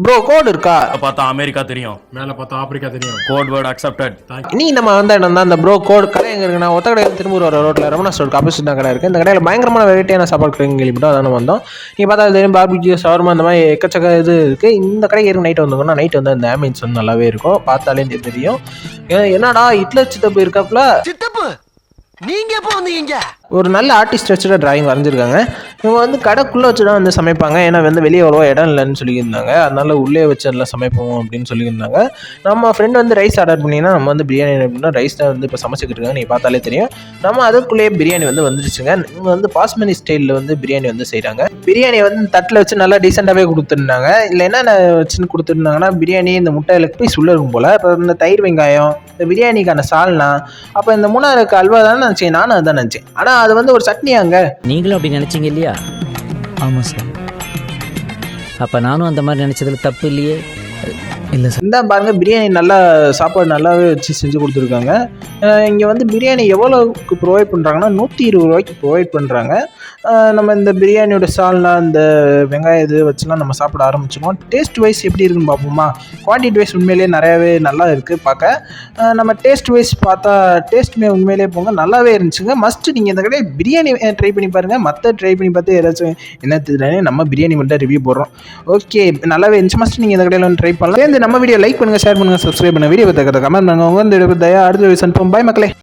Bro code இருக்கா? பார்த்தா America தெரியும், மேல பார்த்தா ஆப்பிரிக்கா தெரியும். Code word accepted. நீ நம்ம வந்த இடம் தான் அந்த ப்ரோ கோட் கடை எங்க இருக்குன்னா ஒத்த கடையில் திரும்ப ஒரு ரோட்ல ரமணா ஸ்டோருக்கு ஆப்போசிட் தான் கடை இருக்கு. இந்த கடையில் பயங்கரமான வெரைட்டியான சாப்பாடு கிடைக்கும் கேள்விப்பட்டோம். அதான் நம்ம வந்தோம். நீ பார்த்தா தெரியும் பார்பிக்யூ ஷவர்மா இந்த மாதிரி எக்கச்சக்க இது இருக்கு. இந்த கடைக்கு ஏற்க நைட் வந்தோம்னா நைட் வந்து அந்த ஆம்பியன்ஸ் வந்து நல்லாவே இருக்கும். பார்த்தாலே தெரியும். என்னடா ஹிட்லர் சித்தப்பு இருக்காப்புல. சித்தப்பு நீங்க எப்போ வந்தீங்க? ஒரு நல்ல ஆர்டிஸ்ட் வச்சுட்டு டிராயிங் வரைஞ்சிருக்காங்க. இவங்க வந்து கடைக்குள்ளே வச்சு தான் வந்து சமைப்பாங்க. ஏன்னா வந்து வெளியே அவ்வளோ இடம் இல்லைன்னு சொல்லியிருந்தாங்க. அதனால உள்ளே வச்சு எல்லாம் சமைப்போம் அப்படின்னு சொல்லியிருந்தாங்க. நம்ம ஃப்ரெண்ட் வந்து ரைஸ் ஆர்டர் பண்ணினா நம்ம வந்து பிரியாணி அப்படின்னா ரைஸ் தான் வந்து இப்போ சமைச்சிக்கிட்டு இருக்காங்க. நீங்கள் பார்த்தாலே தெரியும். நம்ம அதுக்குள்ளேயே பிரியாணி வந்து வந்துருச்சுங்க. இவங்க வந்து பாஸ்மதி ஸ்டைலில் வந்து பிரியாணி வந்து செய்கிறாங்க. பிரியாணி வந்து தட்டில் வச்சு நல்லா டீசெண்டாகவே கொடுத்துருந்தாங்க. இல்லை என்னென்ன வச்சுன்னு கொடுத்துருந்தாங்கன்னா பிரியாணி இந்த முட்டை லெக் பீஸ் உள்ளே இருக்கும் போல். இப்போ இந்த தயிர் வெங்காயம், இந்த பிரியாணிக்கான சால்னா, அப்போ இந்த மூணாவது அல்வா தானே நினச்சேன். நானும் அதுதான் நினச்சேன். ஆனால் அது வந்து ஒரு சட்னியாங்க. நீங்களும் அப்படி நினைச்சீங்க இல்லையா? ஆமா சார். அப்ப நானும் அந்த மாதிரி நினைச்சதுல தப்பு இல்லையே. இல்லை சார். இந்த பாருங்க பிரியாணி நல்லா சாப்பாடு நல்லாவே வச்சு செஞ்சு கொடுத்துருக்காங்க. இங்கே வந்து பிரியாணி எவ்வளோக்கு ப்ரொவைட் பண்ணுறாங்கன்னா 120 ரூபாய்க்கு ப்ரொவைட் பண்ணுறாங்க. நம்ம இந்த பிரியாணியோட சால்னா இந்த வெங்காயம் இது வச்சுலாம் நம்ம சாப்பிட ஆரம்பிச்சிடுவோம். டேஸ்ட் வைஸ் எப்படி இருக்குன்னு பார்ப்போமா? குவான்டிட்டி வைஸ் உண்மையிலேயே நிறையாவே நல்லா இருக்குது பார்க்க. நம்ம டேஸ்ட் வைஸ் பார்த்தா டேஸ்ட்டுமே உண்மையிலேயே போங்க நல்லாவே இருந்துச்சுங்க. மஸ்ட்டு நீங்கள் இந்த கடையில் பிரியாணி ட்ரை பண்ணி பாருங்கள். மற்ற ட்ரை பண்ணி பார்த்து ஏதாச்சும் என்ன தெரியல, நம்ம பிரியாணி மட்டும் ரிவ்யூ போடுறோம். ஓகே நல்லாவே இருந்துச்சு. மஸ்ட்டு நீங்கள் இந்த கடையில் வந்து ட்ரை பண்ணலாம். நம்ம வீடியோ லைக் பண்ணுங்கள், ஷேர் பண்ணுங்கள், சப்ஸ்கிரைப் பண்ணுங்கள். வீடியோ பற்றி கமெண்ட் பண்ணுங்கள். உங்கள் இந்த வீடியோ பற்றி அடுத்த வீடியோ சந்திப்போம். பாய் மக்களே.